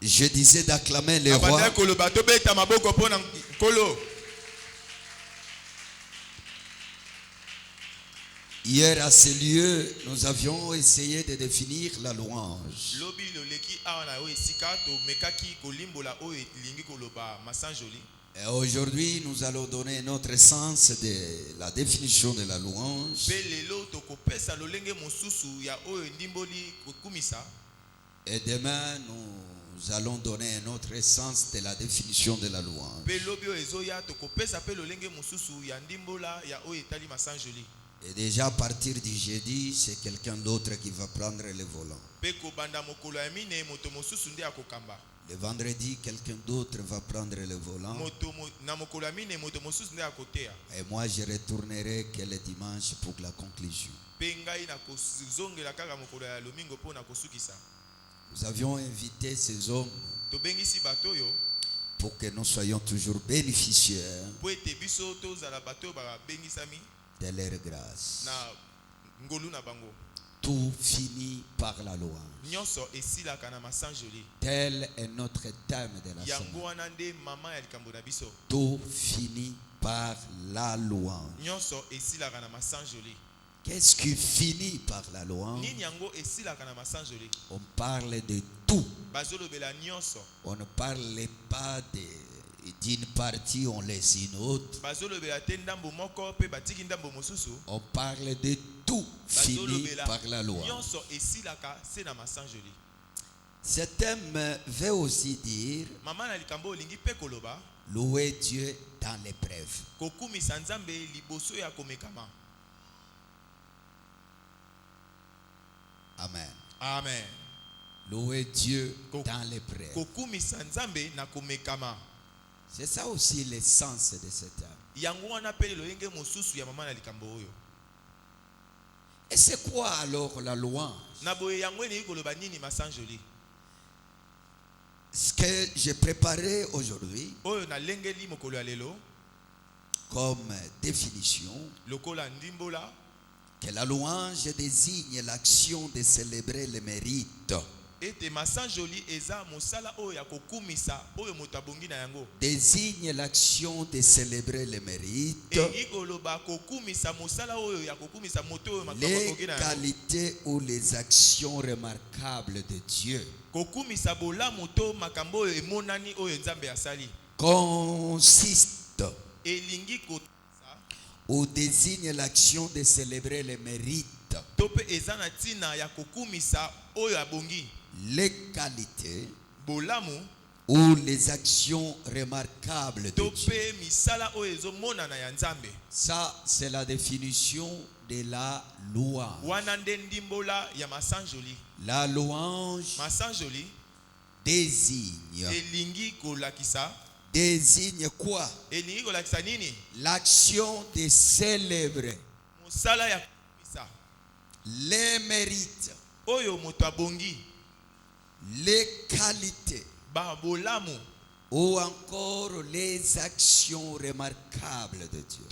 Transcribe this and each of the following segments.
Je disais d'acclamer le roi. Hier à ce lieu, nous avions essayé de définir la louange. Et aujourd'hui, nous allons donner notre sens de la définition de la louange. Et demain, nous allons donner un autre sens de la définition de la louange. Et déjà à partir du jeudi, c'est quelqu'un d'autre qui va prendre le volant. Le vendredi, quelqu'un d'autre va prendre le volant. Et moi, je retournerai que le dimanche pour la conclusion. Nous avions invité ces hommes pour que nous soyons toujours bénéficiaires de leur grâce. Tout finit par la louange. Tel est notre thème de la semaine. Tout finit par la louange. Qu'est-ce qui finit par la louange? On parle de tout. On ne parle pas d'une partie, on laisse une autre. On parle de tout fini par la louange. Ce thème veut aussi dire louer Dieu dans l'épreuve. Amen. Amen. Louer Dieu dans l'épreuve. C'est ça aussi l'essence de ce thème. Et c'est quoi alors la louange? Ce que j'ai préparé aujourd'hui comme définition, que la louange désigne l'action de célébrer le mérite, désigne l'action de célébrer le mérite, les qualités ou les actions remarquables de Dieu, consiste ou désigne l'action de célébrer le mérite, les qualités ou les actions remarquables de Dieu. Ça, c'est la définition de la louange. La louange désigne quoi? L'action de célébrer les mérites, les qualités ou encore les actions remarquables de Dieu.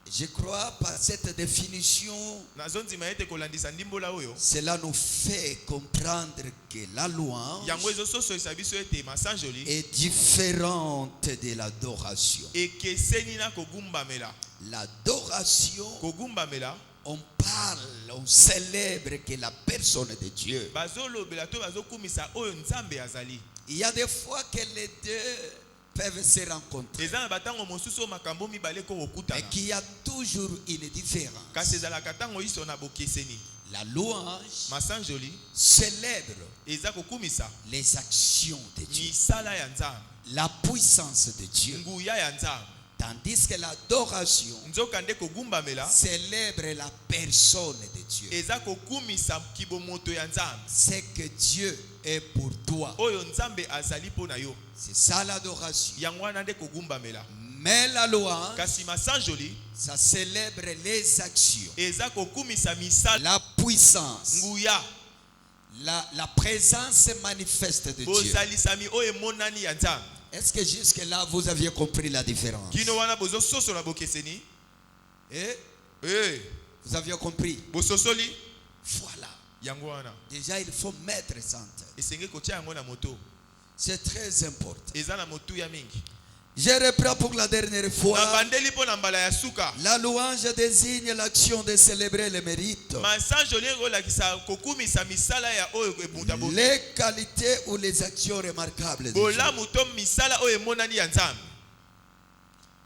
Je crois par cette définition, cela nous fait comprendre que la louange est différente de l'adoration. L'adoration, on parle, on célèbre que la personne de Dieu. Il y a des fois que les deux peuvent se rencontrer, et qu'il y a toujours une différence. La louange célèbre les actions de Dieu, la puissance de Dieu, tandis que l'adoration célèbre la personne de Dieu. C'est que Dieu est pour toi. C'est ça l'adoration. Mais la louange, ça célèbre les actions, la puissance, la présence manifeste de Dieu. Est-ce que jusque là vous aviez compris la différence? Eh? Vous aviez compris? Voilà. Déjà, il faut mettre ça en tête. C'est très important. Je reprends pour la dernière fois. La louange désigne l'action de célébrer les mérites, les qualités ou les actions remarquables de Dieu.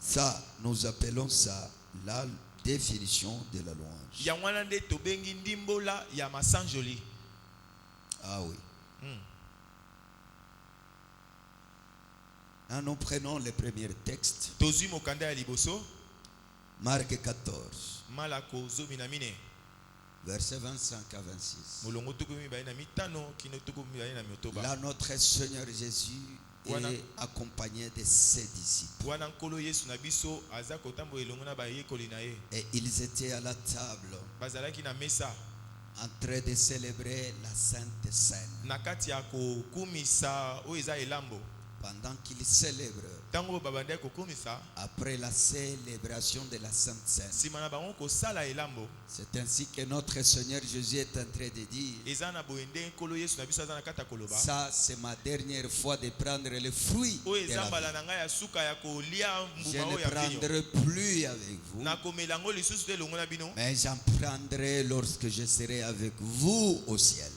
Ça, nous appelons ça la définition de la louange. Ah oui. Nous prenons les premiers textes. Marc 14. Verset 25 à 26. Là, notre Seigneur Jésus est accompagné de ses disciples. Et ils étaient à la table en train de célébrer la Sainte Seine. Pendant qu'ils célèbrent, après la célébration de la Sainte Seine, c'est ainsi que notre Seigneur Jésus est en train de dire: ça, c'est ma dernière fois de prendre le fruit de la vie. Je ne prendrai plus avec vous, mais j'en prendrai lorsque je serai avec vous au ciel.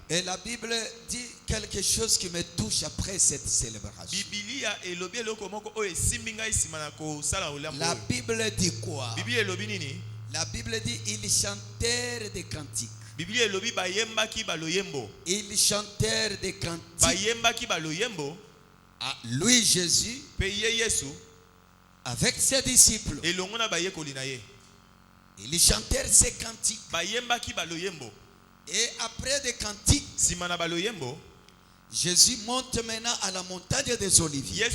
Et la Bible dit quelque chose qui me touche après cette célébration. La Bible dit quoi? La Bible dit ils chantèrent des cantiques. Ils chantèrent des cantiques à lui Jésus avec ses disciples. Ils chantèrent ces cantiques. Et après des cantiques, Jésus monte maintenant à la montagne des Oliviers.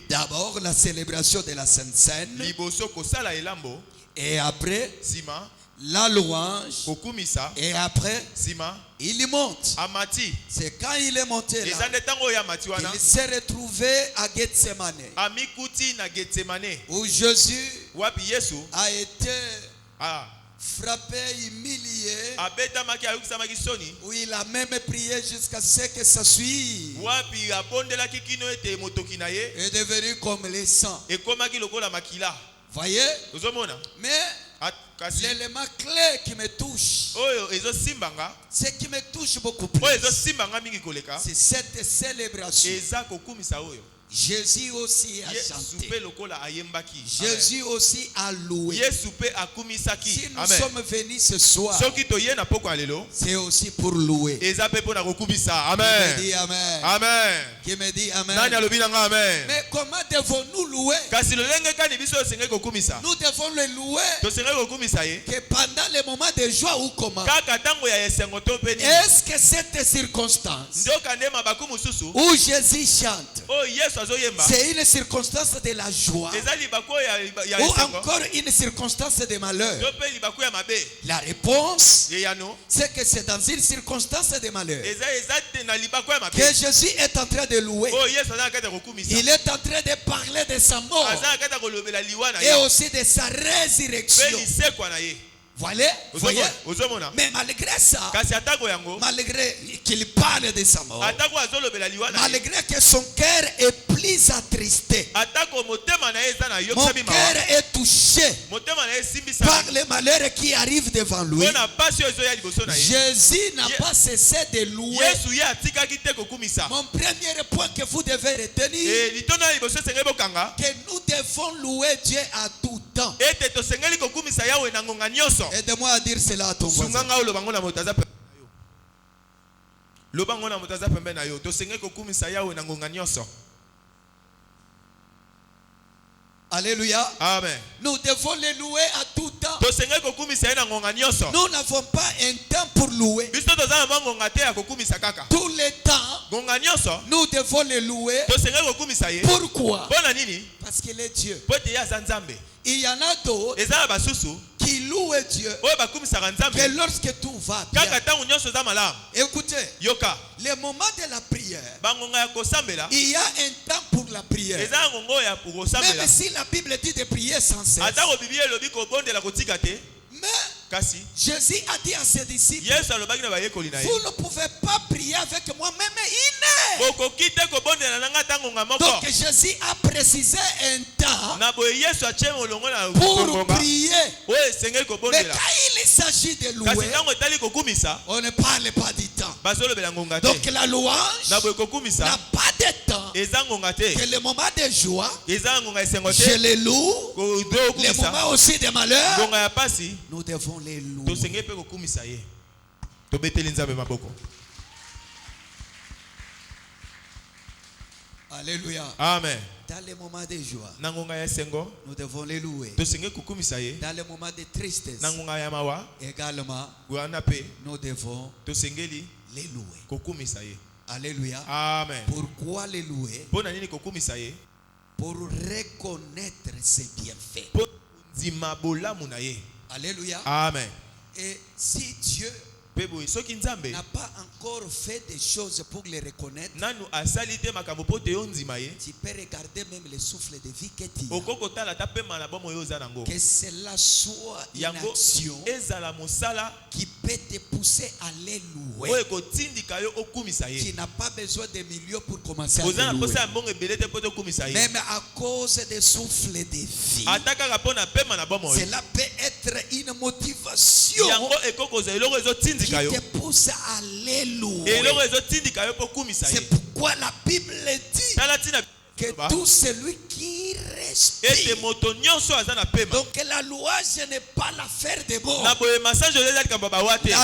D'abord la célébration de la Sainte Seine. Et après la louange. Et après il monte. C'est quand il est monté là qu'il s'est retrouvé à Gethsemane, où Jésus a été frappé, humilié, où il a même prié jusqu'à ce que sa suie est devenue comme le sang. Voyez? Mais l'élément clé qui me touche, ce qui me touche beaucoup plus, c'est cette célébration. Jésus aussi a chanté. Jésus aussi a loué. Si nous sommes venus ce soir, c'est aussi pour louer. Amen. Qui me dit amen? Amen. Qui me dit amen? Amen. Mais comment devons-nous louer? Nous devons le louer que pendant les moments de joie ou comment? Est-ce que cette circonstance où Jésus chante, c'est une circonstance de la joie ou encore une circonstance de malheur? La réponse, c'est que c'est dans une circonstance de malheur que Jésus est en train de louer. Il est en train de parler de sa mort et aussi de sa résurrection. Voyez? Mais malgré ça, malgré qu'il parle de sa mort, malgré que son cœur est plus attristé, mon cœur est touché par les malheurs qui arrivent devant lui, Jésus n'a pas cessé de louer. Mon premier point que vous devez retenir, que nous devons louer Dieu à tout temps. Aide-moi à dire cela à ton voisin. Alléluia. Amen. Nous devons les louer à tout temps. Nous n'avons pas un temps pour louer. Tout le temps, nous devons les louer. Pourquoi? Parce qu'il est Dieu. Il y en a d'autres qui louent Dieu que lorsque tout va bien. Écoutez, le moment de la prière, il y a un temps pour la la prière. Même si la Bible dit de prier sans cesse. Mais Jésus a dit à ses disciples, vous ne pouvez pas prier avec moi même une heure. Donc Jésus a précisé un temps pour prier. Mais quand il s'agit de louer, on ne parle pas du temps. Donc la louange n'a pas de temps. Que le moment de joie, je les loue. Les moments aussi de malheur, nous devons les louer. Alléluia. Amen. Dans les moments de joie, nous devons les louer. Dans les moments de tristesse, également, nous devons les louer. Alléluia. Amen. Pourquoi les louer? Pour reconnaître ses bienfaits. Alléluia. Amen. Et si Dieu n'a pas encore fait des choses pour les reconnaître, tu peux regarder même le souffle de vie que tu as. Que cela soit une action qui peut te pousser à les louer. Tu n'as pas besoin de millions pour commencer à les louer. Même à cause des souffles de vie, cela peut être une motivation qui te pousse à les louer. C'est pourquoi la Bible dit que tout celui qui respire. Donc la louange n'est pas l'affaire des morts. La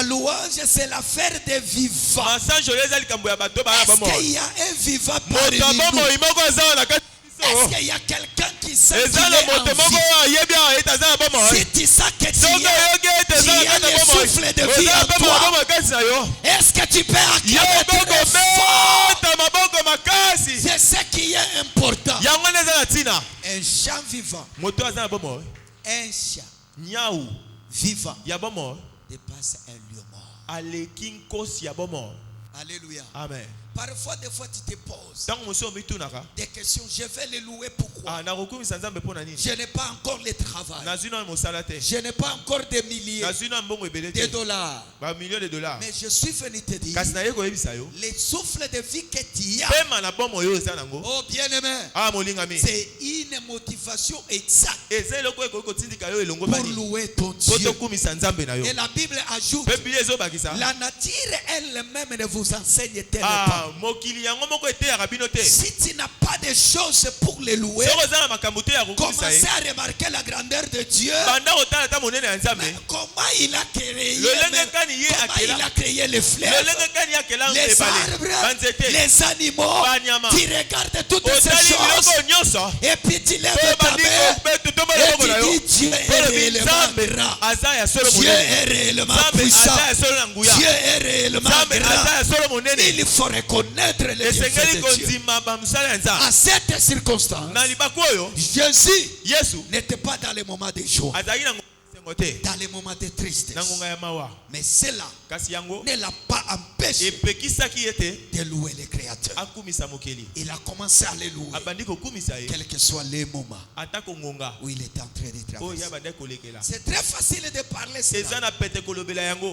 louange c'est l'affaire des vivants. Est-ce qu'il y a un vivant parmi nous? Est-ce qu'il y a quelqu'un qui sait qu'il est en vie? Si tu sais que tu as le souffle de vie en toi, est-ce que tu peux acclamer très fort? C'est ce qui est important. Un chant vivant, un chant vivant dépasse un lieu mort. Alléluia. Amen. Parfois, des fois, tu te poses des questions. Je vais les louer pourquoi? Je n'ai pas encore le travail. Je n'ai pas encore des milliers de dollars. Mais je suis venu te dire, les souffles de vie que tu as, oh bien-aimé, c'est une motivation exacte pour louer ton Dieu. Et la Bible ajoute, la nature elle-même ne vous enseigne-t-elle pas? Si tu n'as pas de choses pour les louer, commencez à remarquer la grandeur de Dieu. Comment il a créé les fleuves, les arbres, les animaux. Tu regardes toutes ces choses et puis tu lèves ta main et tu dis Dieu est réellement grand. Dieu est réellement puissant. Dieu est réellement grand. Il faut reconnaître les bienfaits de Dieu. À cette circonstance, Jésus n'était pas dans les moments de joie, dans les moments de tristesse. Mais cela ne l'a pas empêché de louer le Créateur. Il a commencé à les louer, quel que soit les moments où il est en train de traverser. C'est très facile de parler cela.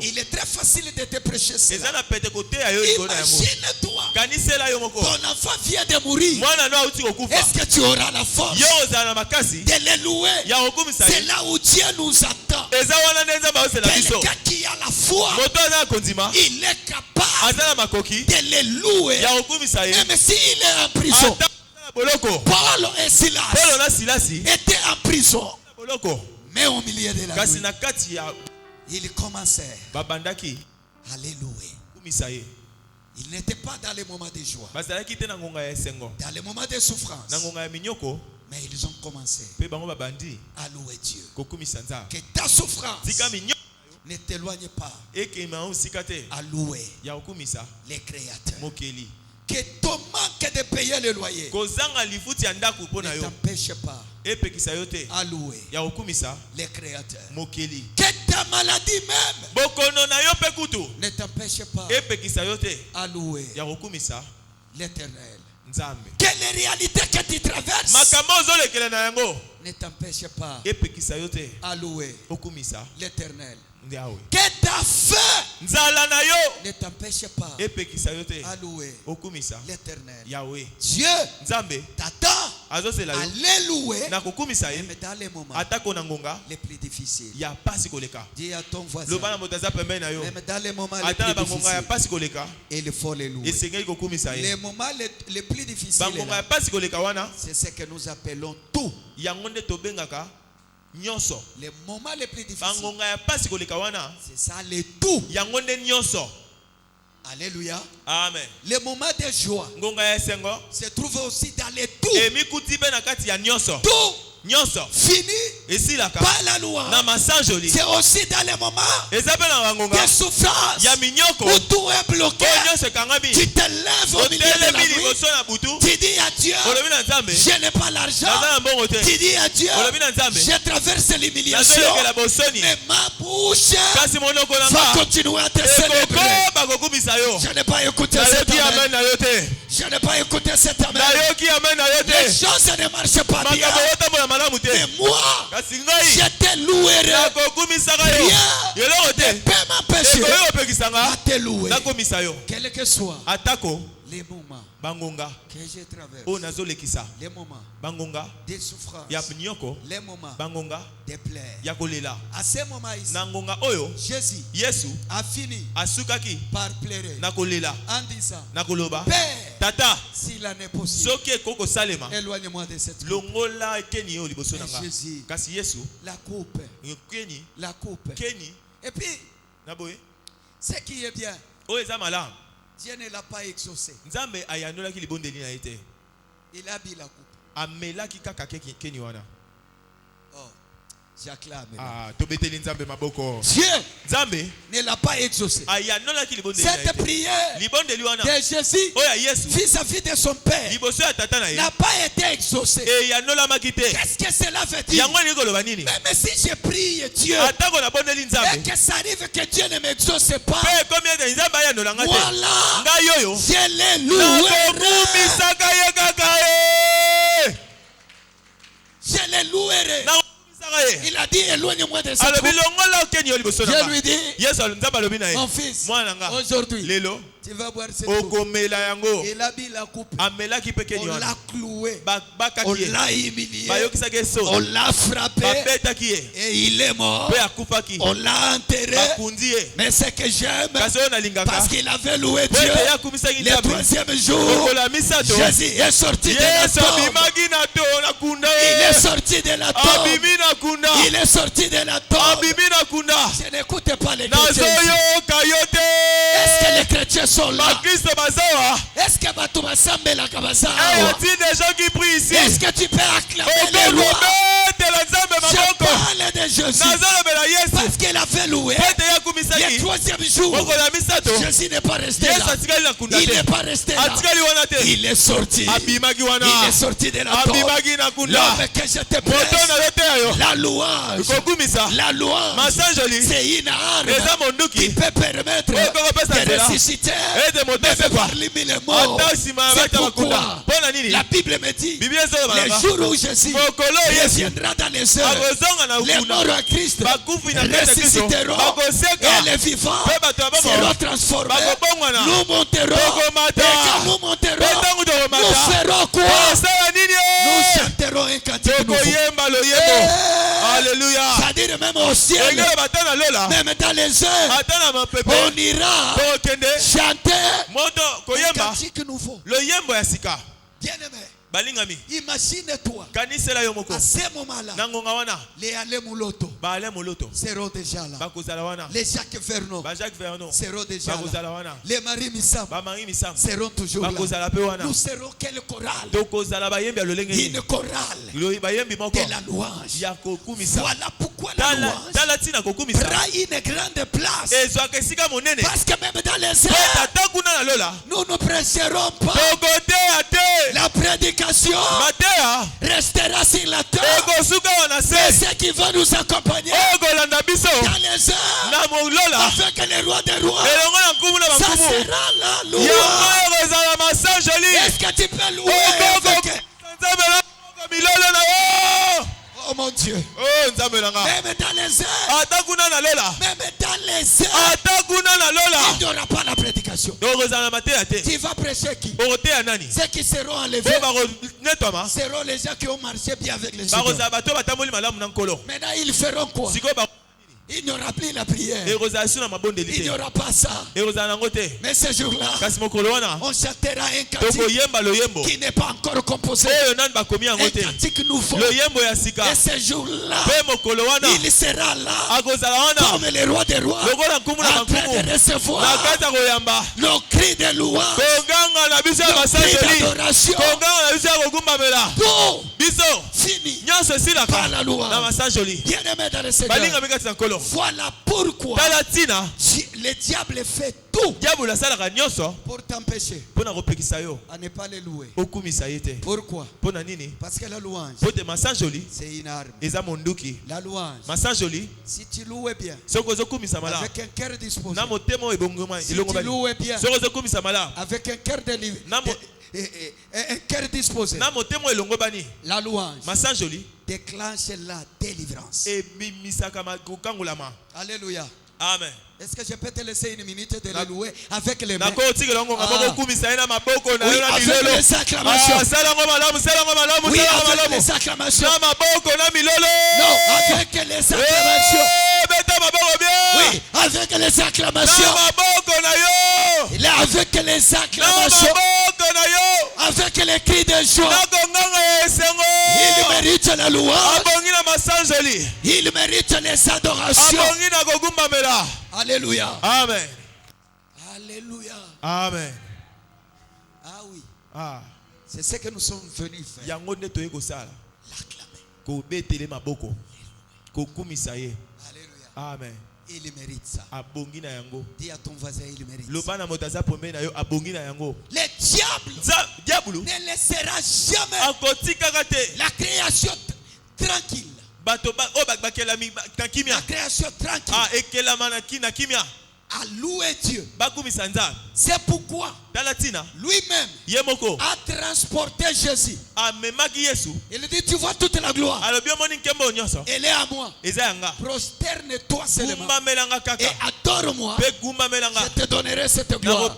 Il est très facile de te prêcher cela. Imagine-toi, ton enfant vient de mourir. Est-ce que tu auras la force de les louer? C'est là où Dieu nous attend. Quelqu'un qui a la foi, il est capable de les louer même s'il est en prison. Paul et Silas étaient en prison, mais au milieu de la nuit, ils commençaient à les louer. Ils n'étaient pas dans les moments de joie, dans les moments de souffrance, mais ils ont commencé à louer Dieu. Que ta souffrance ne t'éloigne pas à louer les créateurs. Que ton manque de payer le loyer ne t'empêche pas à louer les créateurs. Que ta maladie même ne t'empêche pas à louer l'Éternel. Que les réalités que tu traverses ne t'empêchent pas à louer l'Éternel. Que ta faim ne t'empêche pas à louer l'Éternel. Dieu t'attend à les louer, mais dans les moments les plus difficiles. Dis à ton voisin, même dans les moments les plus difficiles, il faut les louer. Les moments les plus difficiles, c'est ce que nous appelons tout. Les moments les plus difficiles, c'est ça les tout. Alléluia. Amen. Les moments de joie se trouvent aussi dans les tout. Tout fini par la loi. C'est aussi dans les moments de souffrance où tout est bloqué. Tu te lèves au milieu de la nuit. Tu dis à Dieu, je n'ai pas l'argent. Tu dis à Dieu, je traverse l'humiliation, mais ma bouche va continuer à te célébrer. Je n'ai pas écouté cet amen. Je n'ai pas écouté cet amen. Les choses ne marchent pas bien. Mais moi, je te louerai. Rien ne peut m'empêcher à te louer. Quel que soit les moments que je traverse, les moments de souffrance, les moments de pleurs. À ce moment ici, Jésus a fini par pleurer en disant, Père, Tata, s'il en est possible, éloigne-moi de cette coupe. Mais Jésus, la coupe. Et puis, ce qui est bien, Dieu ne l'a pas exaucé. Il a mis la coupe. Oh, j'acclame. Dieu ne l'a pas exaucé. Cette prière de Jésus vis-à-vis de son Père n'a pas été exaucée. Qu'est-ce que cela veut dire? Même si je prie Dieu et que ça arrive que Dieu ne m'exauce pas, voilà, je l'ai loué. Je l'ai loué. Il a dit, éloigne-moi de cette coupe. Je lui dis, mon fils, aujourd'hui, tu vas boire cette coupe. Il a mis la coupe. On l'a cloué. On l'a humilié. On l'a frappé. Et il est mort. On l'a enterré. Mais ce que j'aime, parce qu'il avait loué Dieu, le troisième jour, Jésus est sorti de la tombe. Il est sorti de la tombe. Il est sorti de la tombe. Je n'écoute pas les chrétiens. Est-ce que les chrétiens sont là? Est-ce que y a-t-il des gens qui prient ici? est-ce que tu peux acclamer le roi? Je parle de Jésus parce qu'il a fait louer. Le troisième jour, Jésus n'est pas resté là. Il n'est pas resté là. Il est sorti. Il est sorti de la tombe. L'homme que je te presse, la louange, c'est une arme qui peut permettre de ressusciter même parmi les morts. C'est pourquoi la Bible me dit, le jour où Jésus reviendra dans les heures, les morts en Christ ressusciteront et les vivants seront transformés. Nous monterons, et quand nous monterons, nous ferons quoi? Nous chanterons un cantique nouveau. Alléluia. C'est-à-dire même au ciel, même dans les heures, on ira chanter un cantique nouveau. Bien-aimé, imagine-toi, à ce moment-là, les Alain Mouloto seront déjà là. Les Jacques Vernon seront déjà là. Les Marie Missam seront toujours là. Nous serons quelle chorale? Une chorale de la louange. Voilà pourquoi la louange prend une grande place. Parce que même dans les airs, nous ne prêcherons pas. La prédication restera sur la terre. Mais ceux qui vont nous accompagner dans les airs avec les rois des rois, ça sera la louange. massage joli. Est-ce que tu peux louer avec... Oh mon Dieu. Même dans les airs. Même dans les airs. Il n'y aura pas la prédication. Tu vas prêcher qui? Ceux qui seront enlevés seront les gens qui ont marché bien avec les idoles. Maintenant ils feront quoi? Il n'y aura plus la prière. Il n'y aura pas ça. Mais ce jour-là, on chantera un cantique qui n'est pas encore composé. Un cantique nouveau. Et ce jour-là, il sera là comme le roi des rois en train de recevoir le cri de louange, le cri d'adoration. Tout fini par la louange. Bien-aimé dans le Seigneur, voilà pourquoi le diable fait tout pour t'empêcher à ne pas le louer. Pourquoi? Parce que la louange, c'est une arme. La louange, si tu loues bien avec un cœur disposé, si tu loues bien avec un cœur un cœur disposé, la louange déclenche la délivrance. Alléluia. Amen. Est-ce que je peux te laisser une minute de le louer avec les mains? Oui, avec les acclamations. Oui, avec les acclamations. Non, avec les acclamations. Oui, avec les acclamations. Il est avec les acclamations. Avec les cris de joie. Il mérite la louange. Il mérite les adorations. Alléluia. Amen. Alléluia. Amen. Ah oui. Ah. C'est ce que nous sommes venus faire. L'acclamer. Alléluia. Amen. Il mérite ça. Dis à ton voisin, il mérite ça. Le diable ne laissera jamais la création tranquille. La création tranquille à louer Dieu. C'est pourquoi lui-même a transporté Jésus. Il dit, tu vois toute la gloire, elle est à moi. Prosterne-toi seulement et adore-moi. Je te donnerai cette gloire.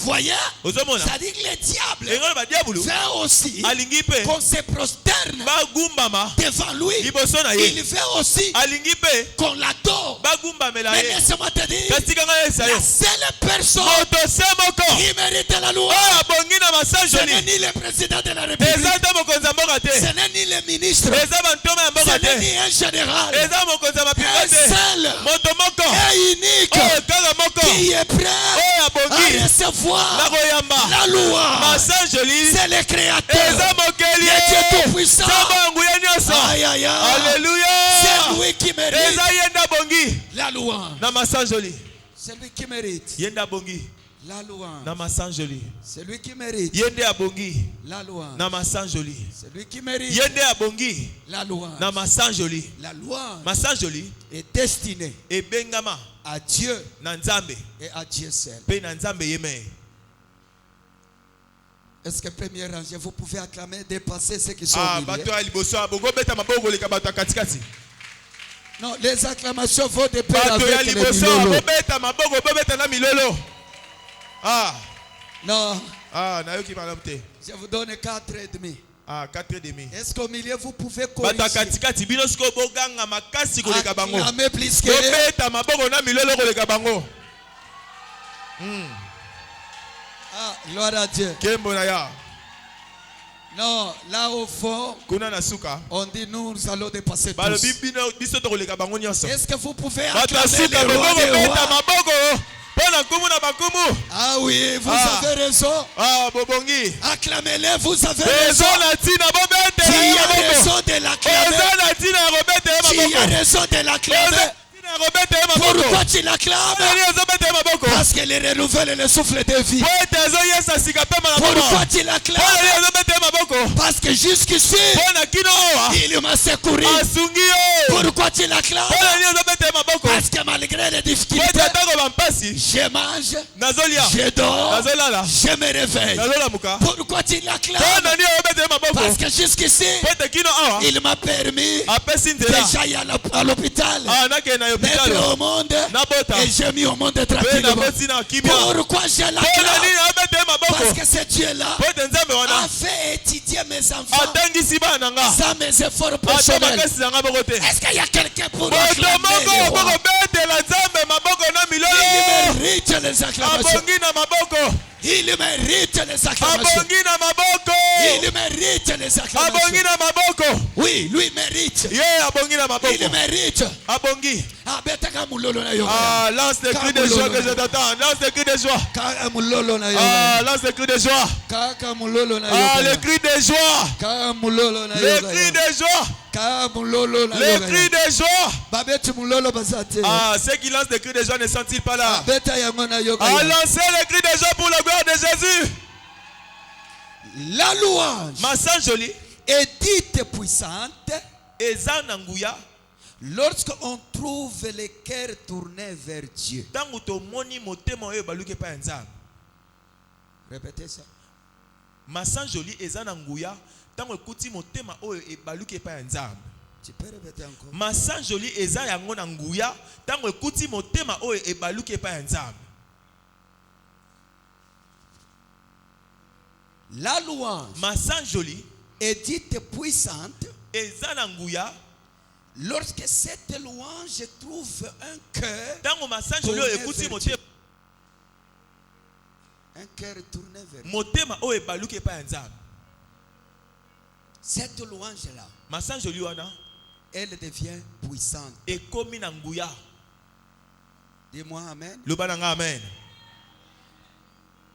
Voyez, ça dit que le diable fait aussi qu'on se prosterne devant lui. Il fait aussi qu'on l'adore. Mais laisse-moi te dire, la seule personne qui mérite la louange, ce n'est ni le président de la République, ce n'est ni le ministre, ce n'est ni un général. Un seul et unique qui est prêt à recevoir la louange, c'est le Créateur, le Dieu Tout-Puissant. Aïe, aïe, aïe. Alléluia. C'est lui qui mérite la louange. C'est lui qui mérite la louange. C'est lui qui mérite la louange. C'est lui qui mérite la louange. La louange est destinée à Dieu et à Dieu seul. Est-ce que premier rangé, vous pouvez acclamer, dépasser ceux qui sont au milieu? Non, les acclamations vont de pair avec les milolo. Non. Je vous donne 4,5. 4,5. Est-ce qu'au milieu vous pouvez corriger? Acclamer plus que gloire à Dieu. Non, là au fond, on dit nous allons dépasser tous. Est-ce que vous pouvez acclamer les rois des rois? Ah oui, vous avez raison. Acclamez-les, vous avez raison. Qui a raison de l'acclamer? Qui a raison de l'acclamer? Pourquoi tu l'acclames? Parce qu'elle renouvelle le souffle de vie. Pourquoi tu l'acclames? Parce que jusqu'ici, il m'a secouru. Pourquoi tu l'acclames? Parce que malgré les difficultés, je mange, je dors, je me réveille. Pourquoi tu l'acclames? Parce que jusqu'ici, il m'a permis déjà aller à l'hôpital, d'être au monde, et j'ai mis au monde tranquillement. Pourquoi je l'acclame? Parce que ce Dieu-là a fait étudier mes enfants sans mes efforts personnels. Est-ce qu'il y a quelqu'un pour acclamer le roi? Il mérite les acclamations. Il mérite les acclamations. Il mérite les acclamations. Oui, lui mérite. Il mérite. Lance des cris de joie que je t'attends. Lance des cris de joie. Lance des cris de joie. Les cris de joie. Les cris de joie. Les cris de joie. Ceux qui lancent des cris de joie ne sont-ils pas là? Lancez les cris de joie pour la gloire de Jésus. La louange est dite puissante lorsqu'on trouve les cœurs tournés vers Dieu. Répétez ça. Tu peux répéter encore. La louange est dite puissante lorsque cette louange trouve un cœur tourné vers Dieu. Un cœur tourné vers Dieu. Cette louange-là, elle devient puissante. Dis-moi amen. Amen.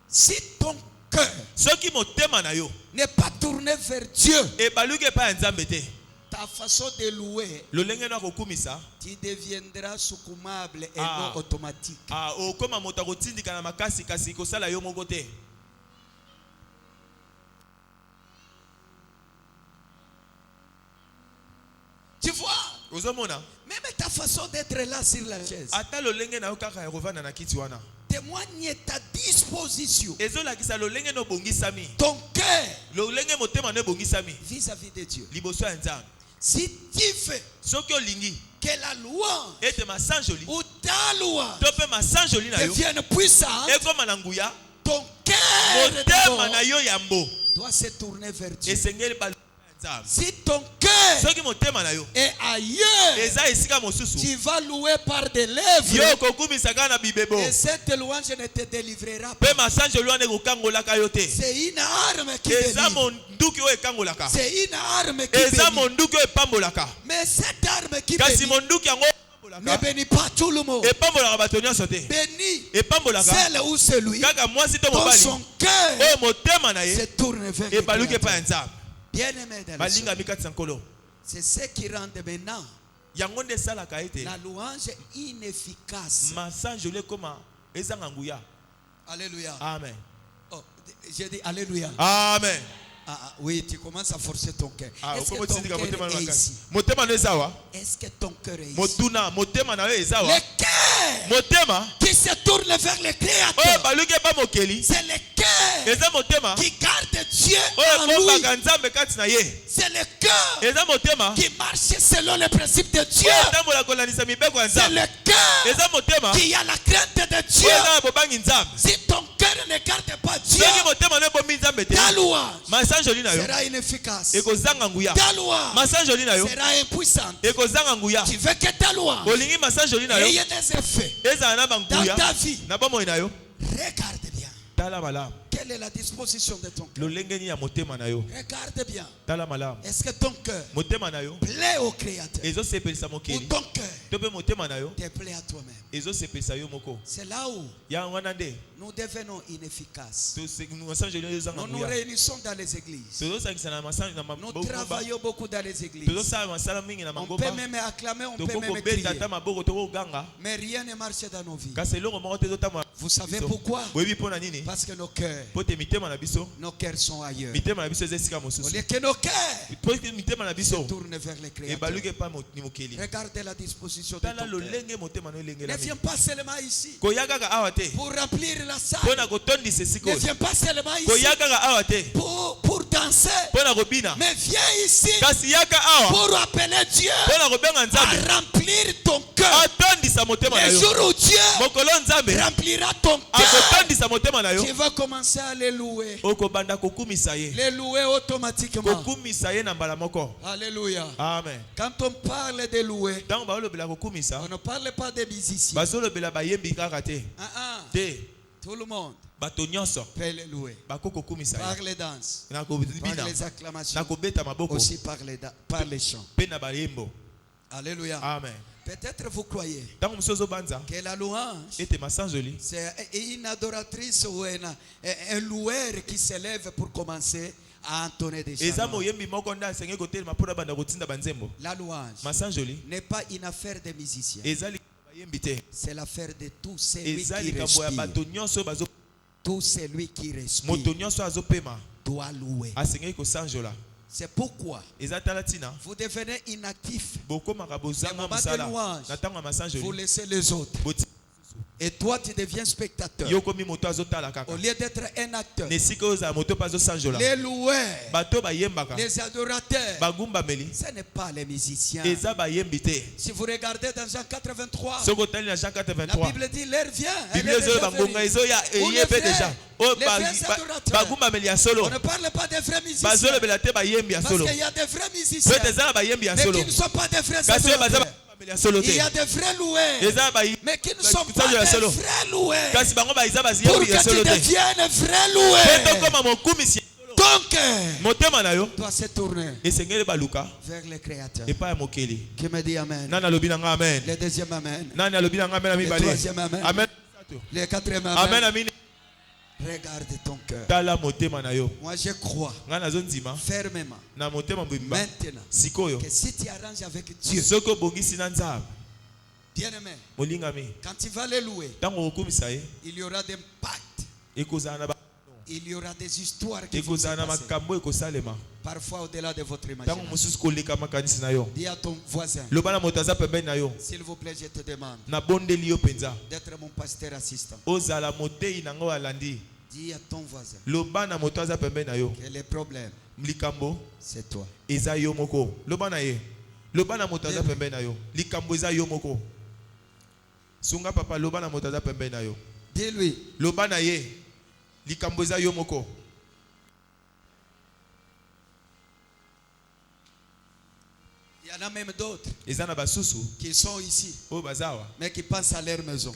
Si ton cœur n'est pas tourné vers Dieu, ta façon de louer, tu deviendras soucoumable et non automatique. Tu vois? Même ta façon d'être là sur la chaise témoigne ta disposition. Ton cœur vis-à-vis de Dieu. Si tu fais que la louange ou ta louange devienne puissante, ton cœur doit se tourner vers Dieu. Si ton cœur est ailleurs, tu vas louer par des lèvres et cette louange ne te délivrera pas. C'est une arme qui délivre. C'est une arme qui bénit. Mais cette arme qui bénit ne bénit pas tout le monde. Bénit celle ou celui dont son cœur se tourne vers Dieu. Bien-aimé dans le Seigneur, c'est ce qui rend maintenant la louange inefficace. Alléluia. Amen. Oh, j'ai dit Alléluia. Amen. Oui, tu commences à forcer ton cœur. Est-ce que ton cœur est ici? Est-ce que ton cœur est ici? Le cœur qui se tourne vers le Créateur, c'est le cœur qui garde Dieu en lui. C'est le cœur qui marche selon les principes de Dieu. C'est le cœur qui a la crainte de Dieu. Si ton cœur ne garde pas Dieu, ta louange sera inefficace. Ta louange sera impuissante. Tu veux que ta louange ait des effets dans ta vie. Regarde bien. Quelle est la disposition de ton cœur? Regarde bien. Est-ce que ton cœur plaît au Créateur ou ton cœur te plaît à toi-même? C'est là où nous devenons inefficaces. Nous nous réunissons dans les églises. Nous travaillons beaucoup dans les églises. On peut même acclamer, on peut même crier. Mais rien ne marche dans nos vies. Vous savez pourquoi? Parce que nos cœurs nos cœurs sont ailleurs. Au lieu que nos cœurs se tournent vers les créateurs. Regardez la disposition de ton cœur. Ne viens pas seulement ici pour remplir la salle. Ne viens pas seulement ici pour danser. Mais viens ici pour appeler Dieu à remplir ton cœur. Le jour où Dieu remplira ton cœur, tu vas commencer à les louer. Les louer automatiquement. Alléluia. Amen. Quand on parle de louer, on ne parle pas des musiciens. Tout le monde peut les louer. Par les danses, par les acclamations, aussi par les chants. Alléluia. Amen. Peut-être vous croyez que la louange, c'est une adoratrice ou un loueur qui s'élève pour commencer à entonner des chants. La louange n'est pas une affaire des musiciens. C'est l'affaire de tout celui qui respire. Tout celui qui respire doit louer. C'est pourquoi vous devenez inactif. Au moment de louange, vous laissez les autres. Et toi, tu deviens spectateur. Au lieu d'être un acteur. Les loueurs, les adorateurs, ce n'est pas les musiciens. Si vous regardez dans Jean 83, la Bible dit l'air vient. Les adorateurs. On ne parle pas des vrais musiciens. Parce qu'il y a des vrais musiciens, mais qui ne sont pas des vrais adorateurs. Il y a des vrais loueurs, mais qui ne sont pas des vrais loueurs. Pour que tu deviennes un vrai loueur, ton cœur doit se tourner vers le Créateur. Qui me dit Amen? Le deuxième Amen. Le troisième Amen. Le quatrième Amen. Regarde ton cœur. Moi je crois fermement maintenant que si tu arranges avec Dieu, bien aimé, quand tu vas les louer, il y aura des pactes. Il y aura des histoires qui vont se passer. Parfois au-delà de votre imagination. Dis à ton voisin, s'il vous plaît, je te demande d'être mon pasteur assistant. Dis à ton voisin que les problèmes, c'est toi. Dis-lui. Il y en a même d'autres qui sont ici, mais qui pensent à leur maison.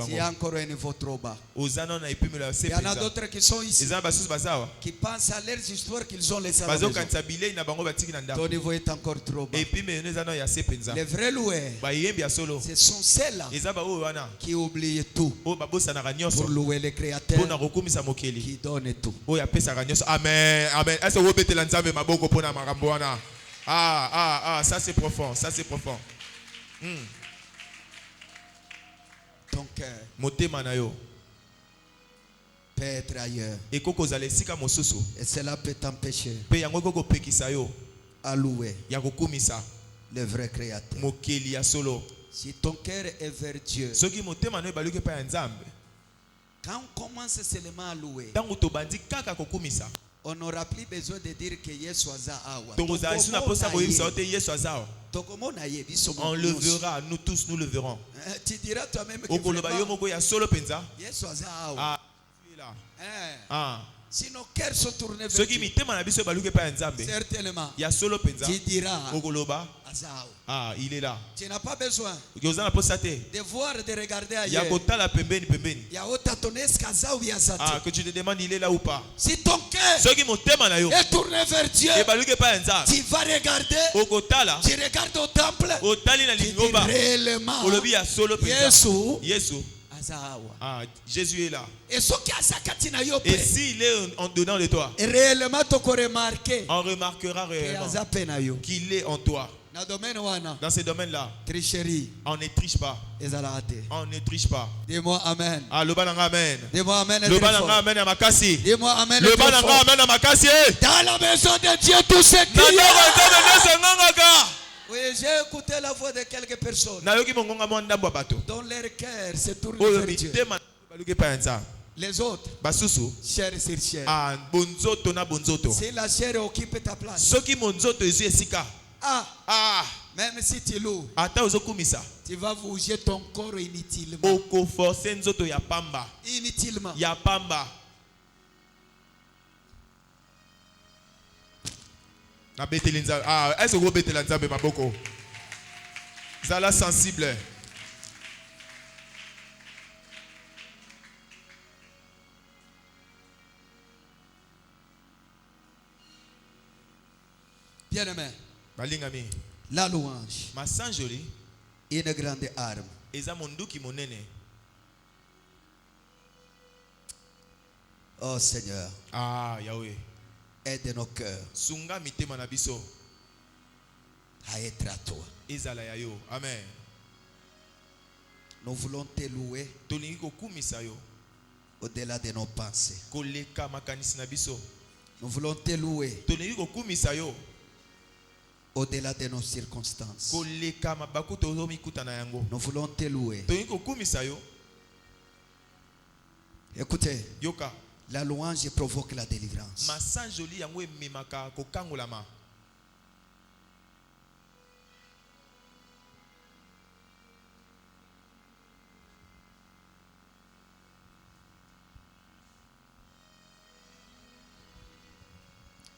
Il y a encore un niveau trop bas. Il y en a d'autres qui sont ici, qui pensent à leurs histoires qu'ils ont laissées à la maison. Ton niveau est encore trop bas. Les vrais loueurs, ce sont ceux-là qui oublient tout pour louer le Créateur qui donne tout. Amen. Amen. Ça c'est profond, ça c'est profond. Ton cœur peut être ailleurs. Et cela peut t'empêcher à louer le vrai Créateur. Si ton cœur est vers Dieu, quand on commence seulement à louer, on n'aura plus besoin de dire que Yesu aza awa. On le verra, nous tous nous le verrons. Tu diras toi-même que Yesu aza awa. Si nos cœurs sont tournés vers Dieu, certainement, tu diras il est là. Tu n'as pas besoin de voir, de regarder ailleurs. Que tu te demandes il est là ou pas. Si ton cœur est tourné vers Dieu, tu vas regarder. Tu regardes au temple. Tu dis réellement Jésus est là. Et s'il est en dedans de toi, réellement, on remarquera réellement qu'il est en toi. Dans ces domaines-là, tricherie, on ne triche pas. On ne triche pas. Dis-moi amen. Ah, le bananga amen. Dis-moi amen. Le bananga amen à Makassi. Dis-moi amen. Le bananga amen à Makassi. Dans la maison de Dieu, tout ce qui est. Oui, j'ai écouté la voix de quelques personnes. Dans leur cœur, c'est tourné vers Dieu. Les autres, chair sur chair. Si la chair occupe ta place. Même si tu loues, tu vas bouger ton corps inutilement. Inutilement. Est-ce que vous mettez la nzambe maboko? Zala sensible. Bien-aimé, la louange, une grande arme. Oh Seigneur, Yahweh, aide nos cœurs à être à toi. Amen. Nous voulons te louer au-delà de nos pensées. Nous voulons te louer au-delà de nos circonstances. Nous voulons te louer. Écoutez, la louange provoque la délivrance.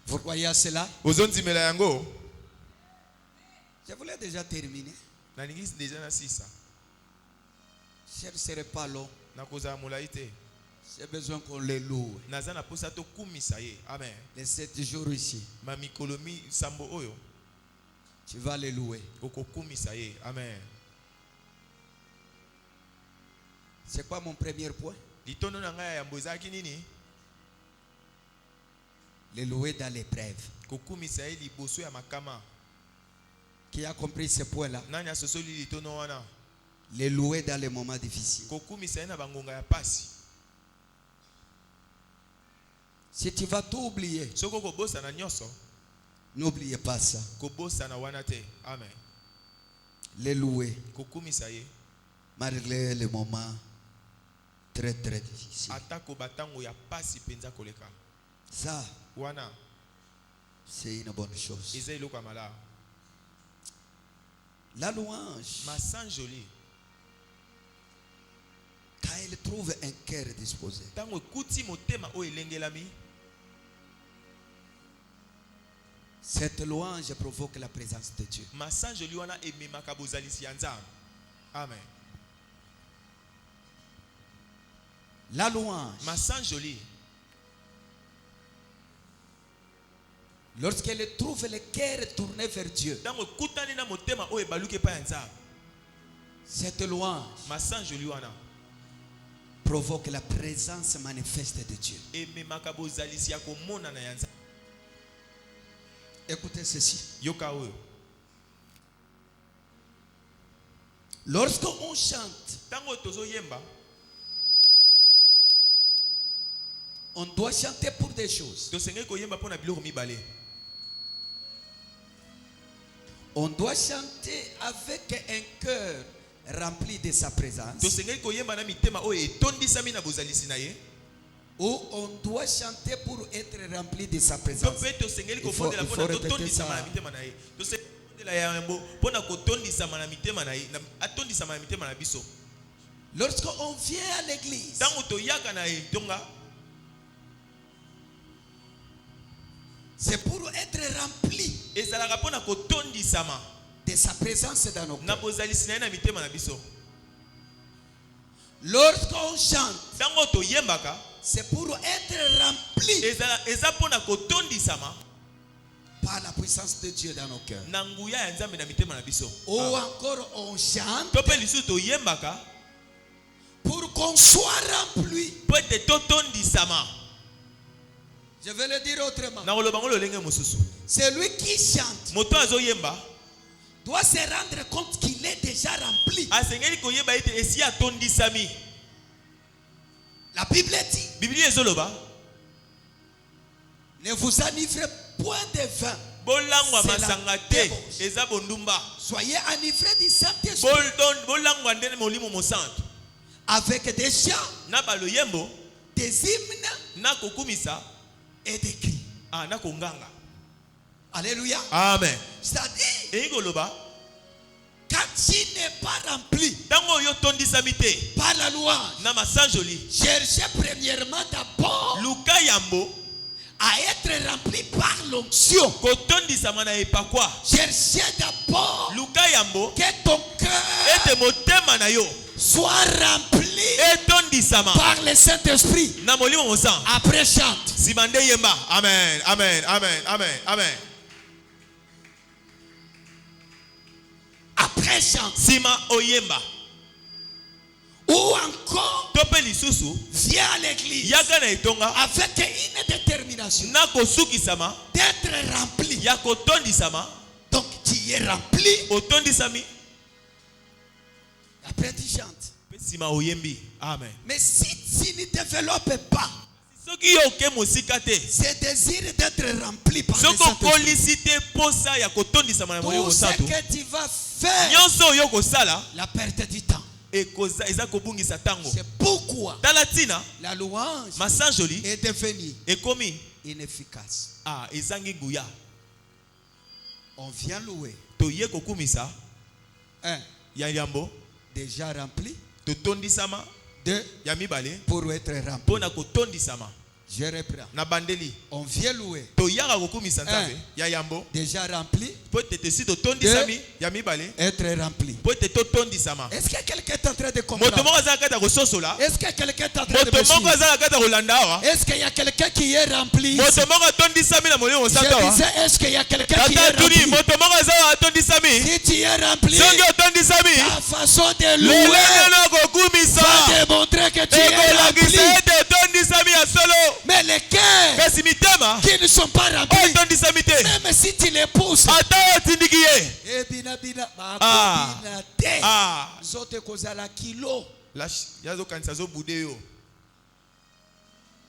Vous voyez à cela? Je voulais déjà terminer. Je ne serai pas long. J'ai besoin qu'on les loue. Les 7 jours ici, tu vas les louer. Amen. C'est quoi mon premier point? Les louer dans l'épreuve. Qui a compris ce point-là? Les louer dans les moments difficiles. Si tu vas tout oublier, n'oubliez pas ça. Amen. Les louer malgré les moments très très difficiles. Ça, c'est une bonne chose. La louange, quand elle trouve un cœur disposé, cette louange provoque la présence de Dieu. Amen. La louange, lorsqu'elle trouve le cœur tourné vers Dieu, cette louange provoque la présence manifeste de Dieu. Écoutez ceci. Lorsqu'on chante, on doit chanter pour des choses. On doit chanter avec un cœur rempli de sa présence. Ou on doit chanter pour être rempli de sa présence. Il faut répéter ça. Lorsqu'on vient à l'église, c'est pour être rempli de sa présence dans nos cœurs. Lorsqu'on chante, c'est pour être rempli par la puissance de Dieu dans nos cœurs. Ou encore on chante pour qu'on soit rempli. Je vais le dire autrement. C'est lui qui chante doit se rendre compte qu'il est déjà rempli. La Bible dit, ne vous enivrez point de vin. Soyez enivrés du Saint-Esprit avec des chants, des hymnes et des cris. Alléluia. Amen. C'est-à-dire, quand tu n'es pas rempli par la louange, cherchez premièrement d'abord à être rempli par l'onction. Cherchez d'abord que ton cœur soit rempli par le Saint-Esprit. Après chante. Amen, amen, amen, amen, amen. Après chante. Ou encore, viens à l'église avec une détermination d'être rempli. Donc tu es rempli. Après tu chantes. Amen. Mais si tu ne développes pas ce désir d'être rempli par le Saint-Esprit, tout ce que tu vas faire, la perte du temps. C'est pourquoi la louange est devenue inefficace. On vient louer. Un, déjà rempli. Deux, pour être rempli. Je reprends. On vient louer. Un, déjà rempli. Deux, être rempli. Est-ce que quelqu'un est en train de comprendre? Est-ce que quelqu'un est en train de me? Est-ce qu'il y a quelqu'un qui est rempli? Je disais, est-ce qu'il y a quelqu'un qui est rempli? Si tu es rempli, ta façon de louer va démontrer que tu es rempli. Mais les cœurs qui ne sont pas remplis, même si tu les pousses,